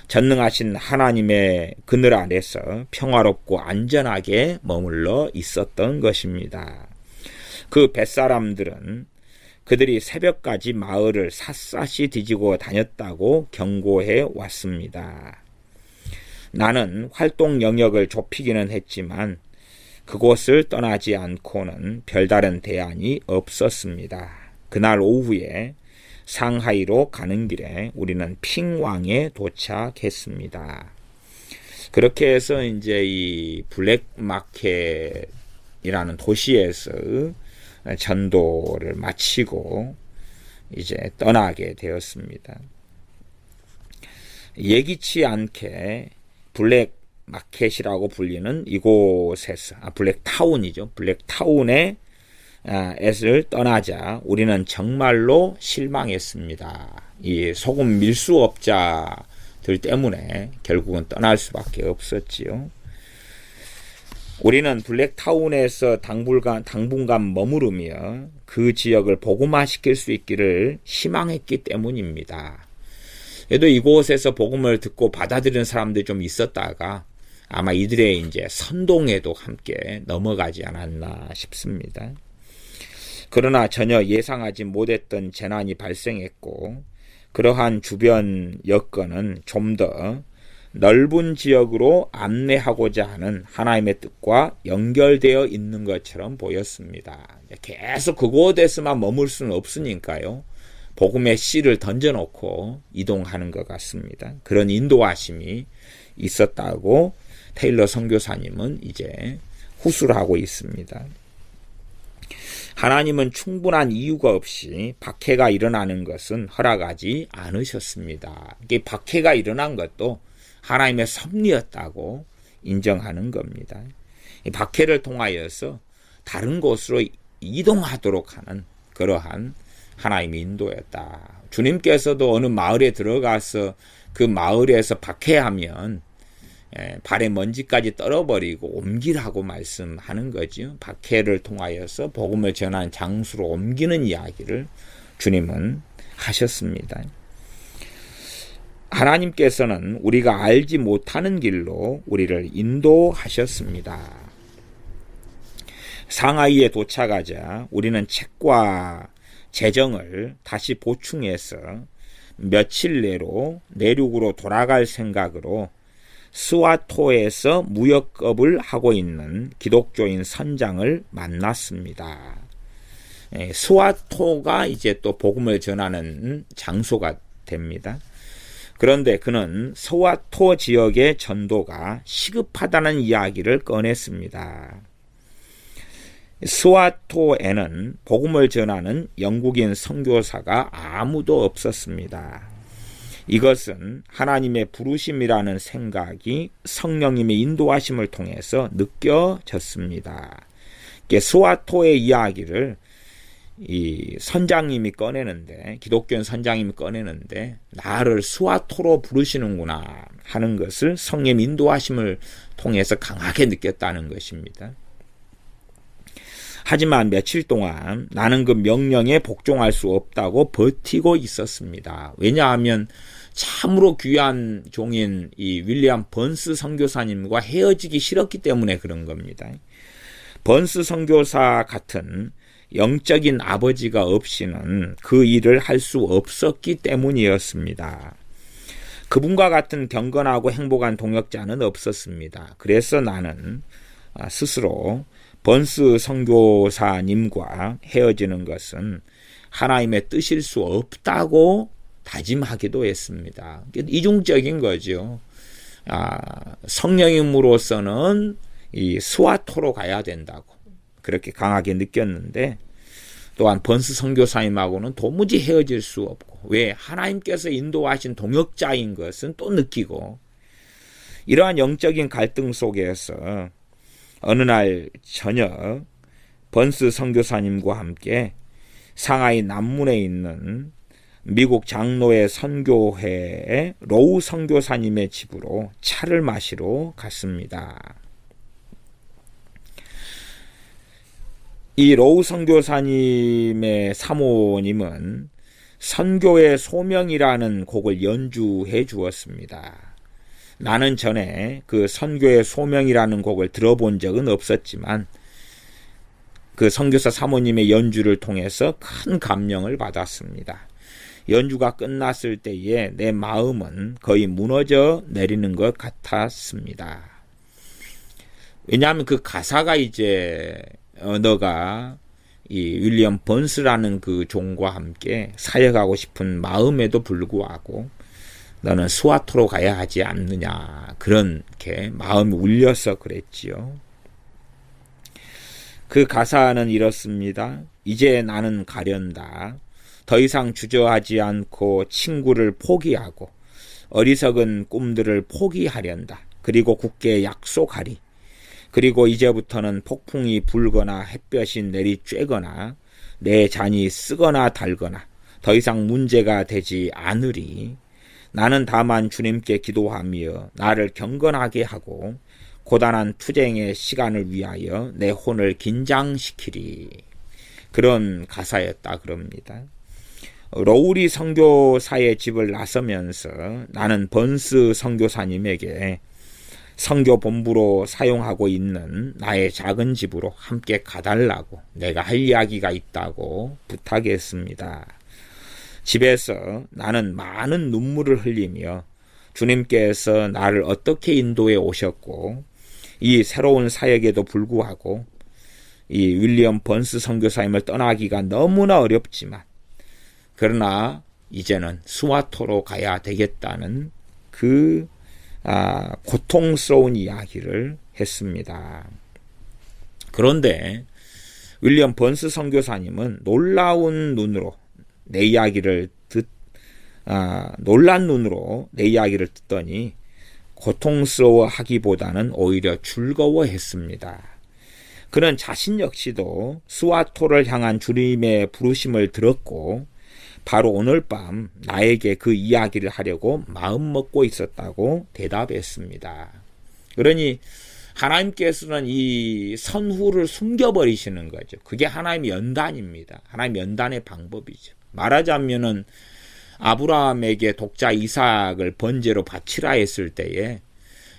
[SPEAKER 1] 전능하신 하나님의 그늘 아래서 평화롭고 안전하게 머물러 있었던 것입니다. 그 뱃사람들은 그들이 새벽까지 마을을 샅샅이 뒤지고 다녔다고 경고해 왔습니다. 나는 활동 영역을 좁히기는 했지만 그곳을 떠나지 않고는 별다른 대안이 없었습니다. 그날 오후에 상하이로 가는 길에 우리는 핑왕에 도착했습니다. 그렇게 해서 이제 이 블랙마켓이라는 도시에서 전도를 마치고 이제 떠나게 되었습니다. 예기치 않게 블랙마켓이라고 불리는 이곳에서 블랙타운이죠. 블랙타운에 에를 떠나자 우리는 정말로 실망했습니다. 이 소금 밀수업자들 때문에 결국은 떠날 수밖에 없었지요. 우리는 블랙타운에서 당분간 머무르며 그 지역을 복음화시킬 수 있기를 희망했기 때문입니다. 그래도 이곳에서 복음을 듣고 받아들이는 사람들이 좀 있었다가 아마 이들의 이제 선동에도 함께 넘어가지 않았나 싶습니다. 그러나 전혀 예상하지 못했던 재난이 발생했고 그러한 주변 여건은 좀 더 넓은 지역으로 안내하고자 하는 하나님의 뜻과 연결되어 있는 것처럼 보였습니다. 계속 그곳에서만 머물 수는 없으니까요. 복음의 씨를 던져놓고 이동하는 것 같습니다. 그런 인도하심이 있었다고 테일러 선교사님은 이제 후수를 하고 있습니다. 하나님은 충분한 이유가 없이 박해가 일어나는 것은 허락하지 않으셨습니다. 이게 박해가 일어난 것도 하나님의 섭리였다고 인정하는 겁니다. 이 박해를 통하여서 다른 곳으로 이동하도록 하는 그러한 하나님의 인도였다. 주님께서도 어느 마을에 들어가서 그 마을에서 박해하면 발에 먼지까지 떨어버리고 옮기라고 말씀하는 거죠. 박해를 통하여서 복음을 전하는 장소로 옮기는 이야기를 주님은 하셨습니다. 하나님께서는 우리가 알지 못하는 길로 우리를 인도하셨습니다. 상하이에 도착하자 우리는 책과 재정을 다시 보충해서 며칠 내로 내륙으로 돌아갈 생각으로 스와토에서 무역업을 하고 있는 기독교인 선장을 만났습니다. 스와토가 이제 또 복음을 전하는 장소가 됩니다. 그런데 그는 스와토 지역의 전도가 시급하다는 이야기를 꺼냈습니다. 스와토에는 복음을 전하는 영국인 선교사가 아무도 없었습니다. 이것은 하나님의 부르심이라는 생각이 성령님의 인도하심을 통해서 느껴졌습니다. 스와토의 이야기를 이 선장님이 꺼내는데, 기독교인 선장님이 꺼내는데 나를 스와토로 부르시는구나 하는 것을 성령 인도하심을 통해서 강하게 느꼈다는 것입니다. 하지만 며칠 동안 나는 그 명령에 복종할 수 없다고 버티고 있었습니다. 왜냐하면 참으로 귀한 종인 이 윌리엄 번스 선교사님과 헤어지기 싫었기 때문에 그런 겁니다. 번스 선교사 같은 영적인 아버지가 없이는 그 일을 할 수 없었기 때문이었습니다. 그분과 같은 경건하고 행복한 동역자는 없었습니다. 그래서 나는 스스로 번스 선교사님과 헤어지는 것은 하나님의 뜻일 수 없다고 다짐하기도 했습니다. 이중적인 거죠. 성령님으로서는 이 스와토로 가야 된다고 그렇게 강하게 느꼈는데, 또한 번스 선교사님하고는 도무지 헤어질 수 없고, 왜 하나님께서 인도하신 동역자인 것은 또 느끼고, 이러한 영적인 갈등 속에서 어느 날 저녁 번스 선교사님과 함께 상하이 남문에 있는 미국 장로의 선교회의 로우 선교사님의 집으로 차를 마시러 갔습니다. 이 로우 선교사님의 사모님은 선교의 소명이라는 곡을 연주해 주었습니다. 나는 전에 그 선교의 소명이라는 곡을 들어본 적은 없었지만 그 선교사 사모님의 연주를 통해서 큰 감명을 받았습니다. 연주가 끝났을 때에 내 마음은 거의 무너져 내리는 것 같았습니다. 왜냐하면 그 가사가 이제 너가 이 윌리엄 번스라는 그 종과 함께 사역하고 싶은 마음에도 불구하고 너는 스와토로 가야 하지 않느냐, 그렇게 마음이 울려서 그랬지요. 그 가사는 이렇습니다. 이제 나는 가련다. 더 이상 주저하지 않고 친구를 포기하고 어리석은 꿈들을 포기하련다. 그리고 굳게 약속하리. 그리고 이제부터는 폭풍이 불거나 햇볕이 내리쬐거나 내 잔이 쓰거나 달거나 더 이상 문제가 되지 않으리. 나는 다만 주님께 기도하며 나를 경건하게 하고 고단한 투쟁의 시간을 위하여 내 혼을 긴장시키리. 그런 가사였다 그럽니다. 로우리 선교사의 집을 나서면서 나는 번스 선교사님에게 선교 본부로 사용하고 있는 나의 작은 집으로 함께 가달라고 내가 할 이야기가 있다고 부탁했습니다. 집에서 나는 많은 눈물을 흘리며 주님께서 나를 어떻게 인도해 오셨고 이 새로운 사역에도 불구하고 이 윌리엄 번스 선교사님을 떠나기가 너무나 어렵지만 그러나 이제는 스와토로 가야 되겠다는 그 고통스러운 이야기를 했습니다. 그런데 윌리엄 번스 선교사님은 놀라운 눈으로 내 이야기를 놀란 눈으로 내 이야기를 듣더니 고통스러워하기보다는 오히려 즐거워했습니다. 그는 자신 역시도 스와토를 향한 주님의 부르심을 들었고 바로 오늘 밤 나에게 그 이야기를 하려고 마음먹고 있었다고 대답했습니다. 그러니 하나님께서는 이 선후를 숨겨버리시는 거죠. 그게 하나님의 연단입니다. 하나님의 연단의 방법이죠. 말하자면은 아브라함에게 독자 이삭을 번제로 바치라 했을 때에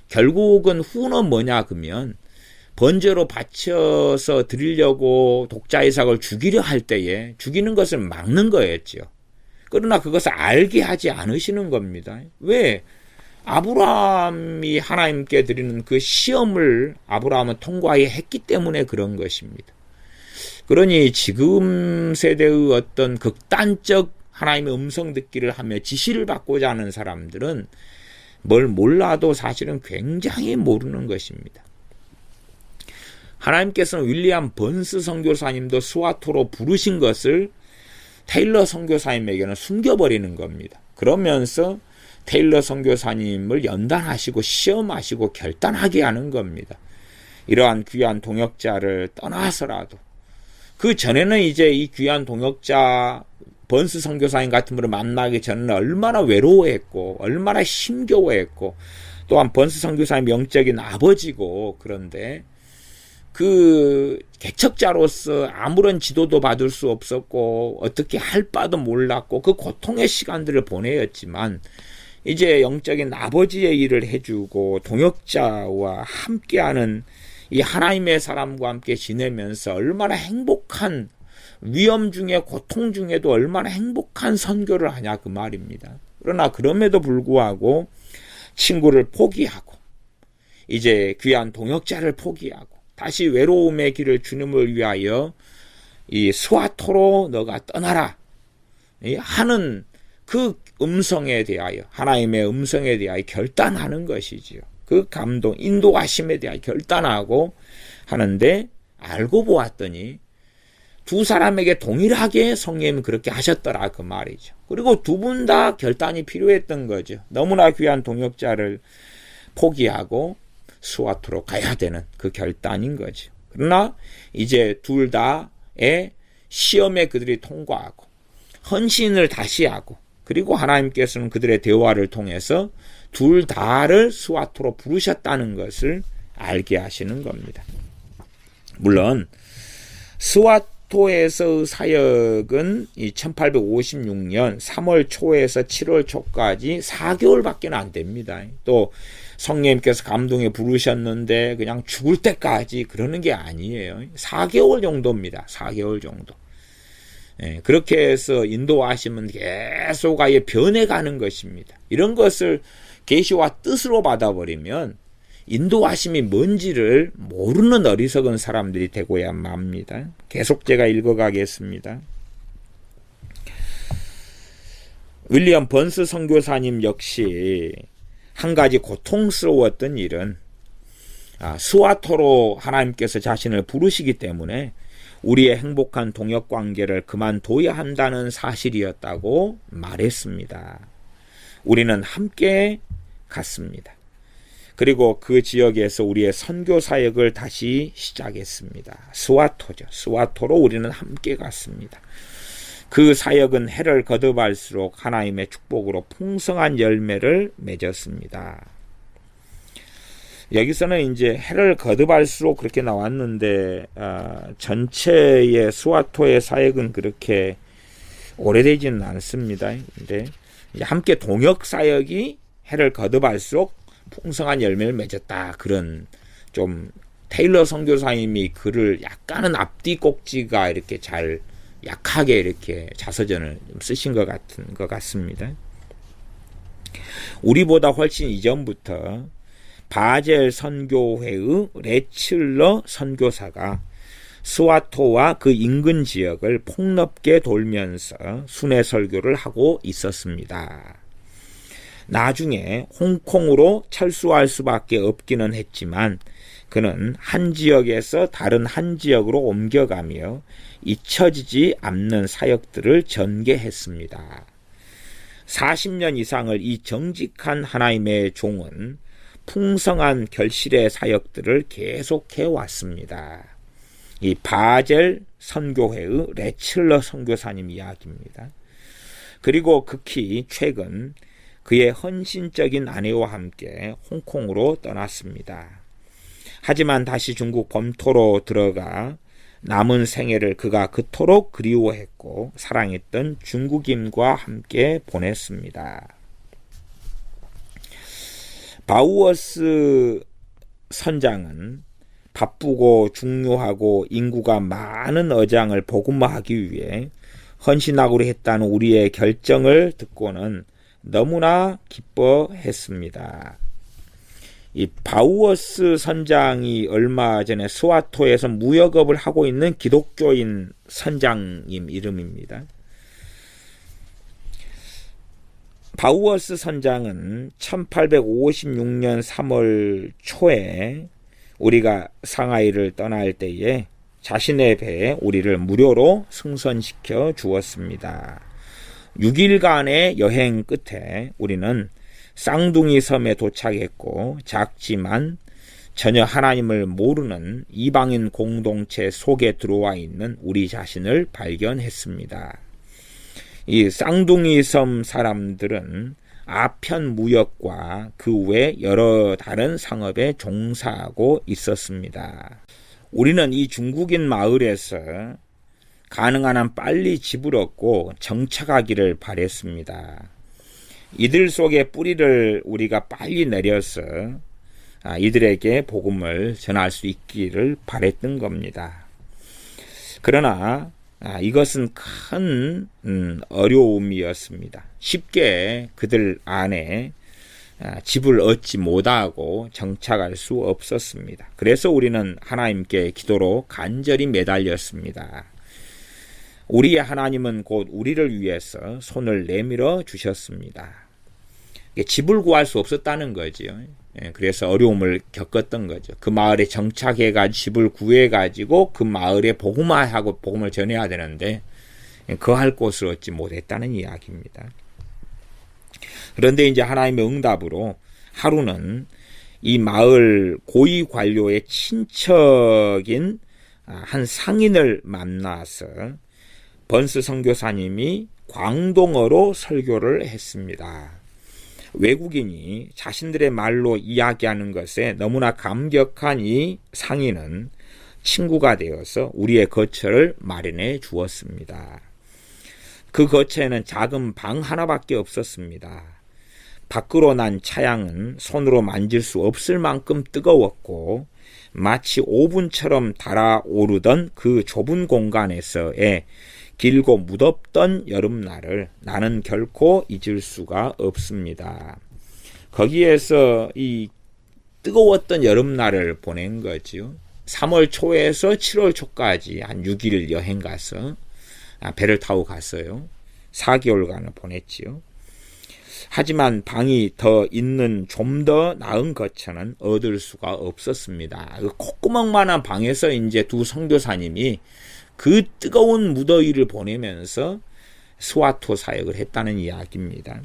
[SPEAKER 1] 결국은 후는 뭐냐 그러면 번제로 바쳐서 드리려고 독자 이삭을 죽이려 할 때에 죽이는 것을 막는 거였죠. 그러나 그것을 알게 하지 않으시는 겁니다. 왜? 아브라함이 하나님께 드리는 그 시험을 아브라함은 통과해 했기 때문에 그런 것입니다. 그러니 지금 세대의 어떤 극단적 하나님의 음성 듣기를 하며 지시를 받고자 하는 사람들은 뭘 몰라도 사실은 굉장히 모르는 것입니다. 하나님께서는 윌리엄 번스 선교사님도 스와토로 부르신 것을 테일러 선교사님에게는 숨겨버리는 겁니다. 그러면서 테일러 선교사님을 연단하시고 시험하시고 결단하게 하는 겁니다. 이러한 귀한 동역자를 떠나서라도 그 전에는 이제 이 귀한 동역자 번스 선교사님 같은 분을 만나기 전에는 얼마나 외로워했고 얼마나 힘겨워했고 또한 번스 선교사님 영적인 아버지고 그런데 그 개척자로서 아무런 지도도 받을 수 없었고 어떻게 할 바도 몰랐고 그 고통의 시간들을 보내었지만 이제 영적인 아버지의 일을 해주고 동역자와 함께하는 이 하나님의 사람과 함께 지내면서 얼마나 행복한 위험 중에 고통 중에도 얼마나 행복한 선교를 하냐 그 말입니다. 그러나 그럼에도 불구하고 친구를 포기하고 이제 귀한 동역자를 포기하고 다시 외로움의 길을 주님을 위하여 이 스와토로 너가 떠나라 하는 그 음성에 대하여 하나님의 음성에 대하여 결단하는 것이지요. 그 감동, 인도하심에 대하여 결단하고 하는데 알고 보았더니 두 사람에게 동일하게 성령님이 그렇게 하셨더라 그 말이죠. 그리고 두 분 다 결단이 필요했던 거죠. 너무나 귀한 동역자를 포기하고 스와토로 가야 되는 그 결단인 거죠. 그러나 이제 둘 다의 시험에 그들이 통과하고 헌신을 다시 하고 그리고 하나님께서는 그들의 대화를 통해서 둘 다를 스와토로 부르셨다는 것을 알게 하시는 겁니다. 물론 스와토에서의 사역은 이 1856년 3월 초에서 7월 초까지 4개월밖에 안 됩니다. 또 성령님께서 감동에 부르셨는데 그냥 죽을 때까지 그러는 게 아니에요. 4개월 정도입니다. 4개월 정도. 그렇게 해서 인도하시면 계속 아예 변해가는 것입니다. 이런 것을 계시와 뜻으로 받아버리면 인도하심이 뭔지를 모르는 어리석은 사람들이 되고야 맙니다. 계속 제가 읽어가겠습니다. 윌리엄 번스 선교사님 역시 한 가지 고통스러웠던 일은 스와토로 하나님께서 자신을 부르시기 때문에 우리의 행복한 동역관계를 그만둬야 한다는 사실이었다고 말했습니다. 우리는 함께 갔습니다. 그리고 그 지역에서 우리의 선교 사역을 다시 시작했습니다. 스와토죠. 스와토로 우리는 함께 갔습니다. 그 사역은 해를 거듭할수록 하나님의 축복으로 풍성한 열매를 맺었습니다. 여기서는 이제 해를 거듭할수록 그렇게 나왔는데 전체의 스와토의 사역은 그렇게 오래되지는 않습니다. 근데 함께 동역 사역이 해를 거듭할수록 풍성한 열매를 맺었다. 그런 좀 테일러 선교사님이 글을 약간은 앞뒤 꼭지가 이렇게 잘 약하게 이렇게 자서전을 쓰신 것 같습니다. 우리보다 훨씬 이전부터 바젤 선교회의 레칠러 선교사가 스와토와 그 인근 지역을 폭넓게 돌면서 순회 설교를 하고 있었습니다. 나중에 홍콩으로 철수할 수밖에 없기는 했지만 그는 한 지역에서 다른 한 지역으로 옮겨가며 잊혀지지 않는 사역들을 전개했습니다. 40년 이상을 이 정직한 하나님의 종은 풍성한 결실의 사역들을 계속해 왔습니다. 이 바젤 선교회의 레칠러 선교사님 이야기입니다. 그리고 극히 최근 그의 헌신적인 아내와 함께 홍콩으로 떠났습니다. 하지만 다시 중국 범토로 들어가 남은 생애를 그가 그토록 그리워했고 사랑했던 중국인과 함께 보냈습니다. 바우어스 선장은 바쁘고 중요하고 인구가 많은 어장을 복음화하기 위해 헌신하기로 했다는 우리의 결정을 듣고는 너무나 기뻐했습니다. 이 바우어스 선장이 얼마 전에 스와토에서 무역업을 하고 있는 기독교인 선장님 이름입니다. 바우어스 선장은 1856년 3월 초에 우리가 상하이를 떠날 때에 자신의 배에 우리를 무료로 승선시켜 주었습니다. 6일간의 여행 끝에 우리는 쌍둥이 섬에 도착했고 작지만 전혀 하나님을 모르는 이방인 공동체 속에 들어와 있는 우리 자신을 발견했습니다. 이 쌍둥이 섬 사람들은 아편 무역과 그 외 여러 다른 상업에 종사하고 있었습니다. 우리는 이 중국인 마을에서 가능한 한 빨리 집을 얻고 정착하기를 바랬습니다. 이들 속에 뿌리를 우리가 빨리 내려서 이들에게 복음을 전할 수 있기를 바랬던 겁니다. 그러나 이것은 큰 어려움이었습니다. 쉽게 그들 안에 집을 얻지 못하고 정착할 수 없었습니다. 그래서 우리는 하나님께 기도로 간절히 매달렸습니다. 우리의 하나님은 곧 우리를 위해서 손을 내밀어 주셨습니다. 집을 구할 수 없었다는 거지요. 그래서 어려움을 겪었던 거죠. 그 마을에 정착해가지고 집을 구해가지고 그 마을에 복음화하고 복음을 전해야 되는데 거할 곳을 얻지 못했다는 이야기입니다. 그런데 이제 하나님의 응답으로 하루는 이 마을 고위 관료의 친척인 한 상인을 만나서 번스 선교사님이 광동어로 설교를 했습니다. 외국인이 자신들의 말로 이야기하는 것에 너무나 감격한 이 상인은 친구가 되어서 우리의 거처를 마련해 주었습니다. 그 거처에는 작은 방 하나밖에 없었습니다. 밖으로 난 차양은 손으로 만질 수 없을 만큼 뜨거웠고 마치 오븐처럼 달아오르던 그 좁은 공간에서의 길고 무덥던 여름날을 나는 결코 잊을 수가 없습니다. 거기에서 이 뜨거웠던 여름날을 보낸 거죠. 3월 초에서 7월 초까지 한 6일 여행 가서 배를 타고 갔어요. 4개월간을 보냈지요. 하지만 방이 더 있는 좀 더 나은 거처는 얻을 수가 없었습니다. 그 콧구멍만한 방에서 이제 두 선교사님이 그 뜨거운 무더위를 보내면서 스와토 사역을 했다는 이야기입니다.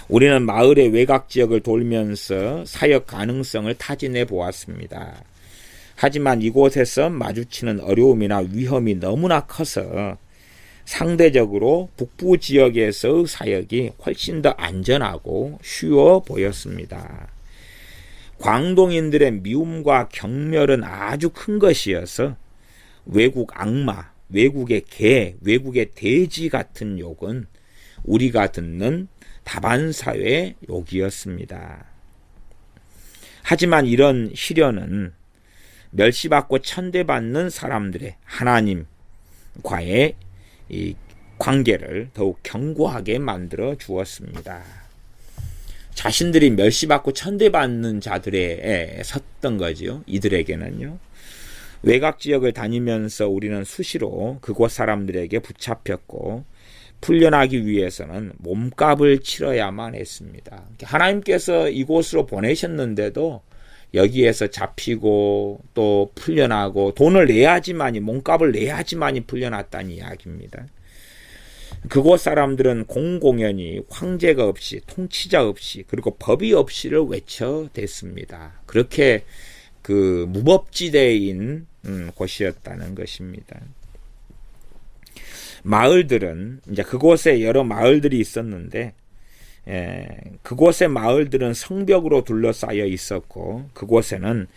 [SPEAKER 1] 우리는 마을의 외곽 지역을 돌면서 사역 가능성을 타진해 보았습니다. 하지만 이곳에서 마주치는 어려움이나 위험이 너무나 커서 상대적으로 북부 지역에서의 사역이 훨씬 더 안전하고 쉬워 보였습니다. 광동인들의 미움과 경멸은 아주 큰 것이어서 외국 악마, 외국의 개, 외국의 돼지 같은 욕은 우리가 듣는 다반사회의 욕이었습니다. 하지만 이런 시련은 멸시받고 천대받는 사람들의 하나님과의 이 관계를 더욱 견고하게 만들어 주었습니다. 자신들이 멸시받고 천대받는 자들에 섰던 거지요. 이들에게는요. 외곽 지역을 다니면서 우리는 수시로 그곳 사람들에게 붙잡혔고 풀려나기 위해서는 몸값을 치러야만 했습니다. 하나님께서 이곳으로 보내셨는데도 여기에서 잡히고 또 풀려나고 돈을 내야지만이, 몸값을 내야지만이 풀려났다는 이야기입니다. 그곳 사람들은 공공연히 황제가 없이, 통치자 없이, 그리고 법이 없이를 외쳐댔습니다. 그렇게 그 무법지대인 곳이었다는 것입니다. 마을들은 이제 그곳에 여러 마을들이 있었는데 그곳의 마을들은 성벽으로 둘러싸여 있었고 그곳에는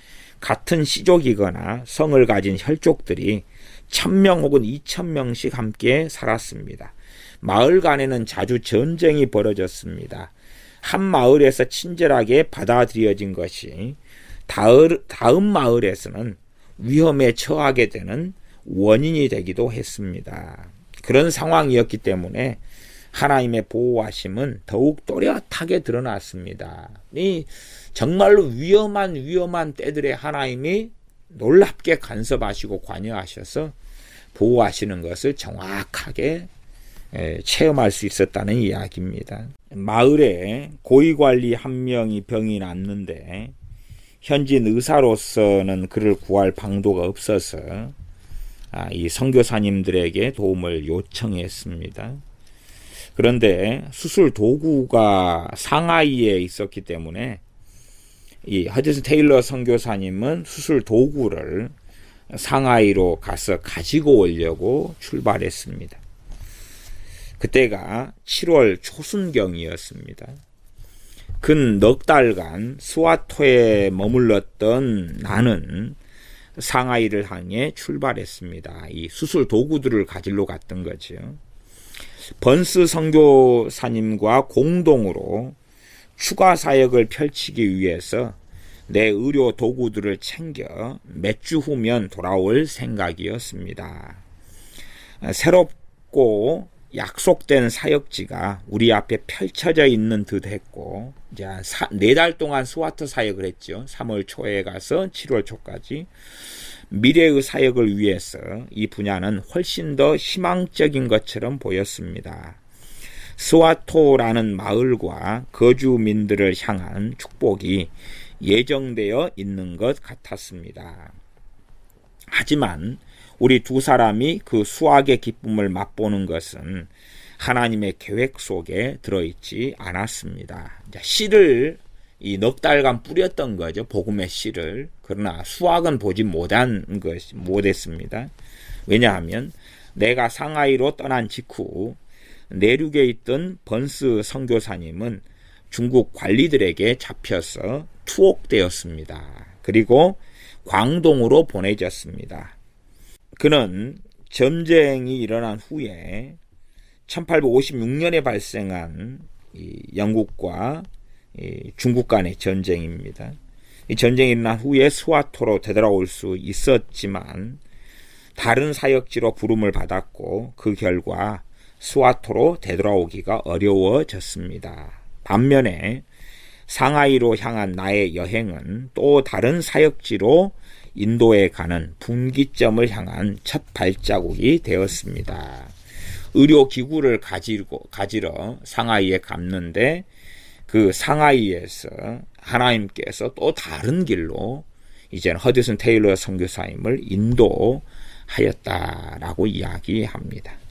[SPEAKER 1] 같은 시족이거나 성을 가진 혈족들이 1000명 혹은 2000명씩 함께 살았습니다. 마을 간에는 자주 전쟁이 벌어졌습니다. 한 마을에서 친절하게 받아들여진 것이 다음 마을에서는 위험에 처하게 되는 원인이 되기도 했습니다. 그런 상황이었기 때문에 하나님의 보호하심은 더욱 또렷하게 드러났습니다. 이 정말로 위험한 때들에 하나님이 놀랍게 간섭하시고 관여하셔서 보호하시는 것을 정확하게 체험할 수 있었다는 이야기입니다. 마을에 고위관리 한 명이 병이 났는데 현진 의사로서는 그를 구할 방도가 없어서 이 선교사님들에게 도움을 요청했습니다. 그런데 수술 도구가 상하이에 있었기 때문에 이 허드슨 테일러 선교사님은 수술 도구를 상하이로 가서 가지고 오려고 출발했습니다. 그때가 7월 초순경이었습니다. 근 넉 달간 스와토에 머물렀던 나는 상하이를 향해 출발했습니다. 이 수술 도구들을 가지러 갔던 거죠. 번스 선교사님과 공동으로 추가 사역을 펼치기 위해서 내 의료 도구들을 챙겨 몇 주 후면 돌아올 생각이었습니다. 새롭고 약속된 사역지가 우리 앞에 펼쳐져 있는 듯 했고 이제 4달 동안 스와토 사역을 했죠. 3월 초에 가서 7월 초까지. 미래의 사역을 위해서 이 분야는 훨씬 더 희망적인 것처럼 보였습니다. 스와토라는 마을과 거주민들을 향한 축복이 예정되어 있는 것 같았습니다. 하지만 우리 두 사람이 그 수확의 기쁨을 맛보는 것은 하나님의 계획 속에 들어있지 않았습니다. 씨를 이 넉 달간 뿌렸던 거죠. 복음의 씨를. 그러나 수확은 보지 못했습니다. 왜냐하면 내가 상하이로 떠난 직후 내륙에 있던 번스 선교사님은 중국 관리들에게 잡혀서 투옥되었습니다. 그리고 광동으로 보내졌습니다. 그는 전쟁이 일어난 후에 1856년에 발생한 영국과 중국 간의 전쟁입니다. 이 전쟁이 일어난 후에 스와토로 되돌아올 수 있었지만 다른 사역지로 부름을 받았고 그 결과 스와토로 되돌아오기가 어려워졌습니다. 반면에 상하이로 향한 나의 여행은 또 다른 사역지로 인도에 가는 분기점을 향한 첫 발자국이 되었습니다. 의료기구를 가지러 상하이에 갔는데 그 상하이에서 하나님께서 또 다른 길로 이제는 허드슨 테일러 선교사님을 인도하였다라고 이야기합니다.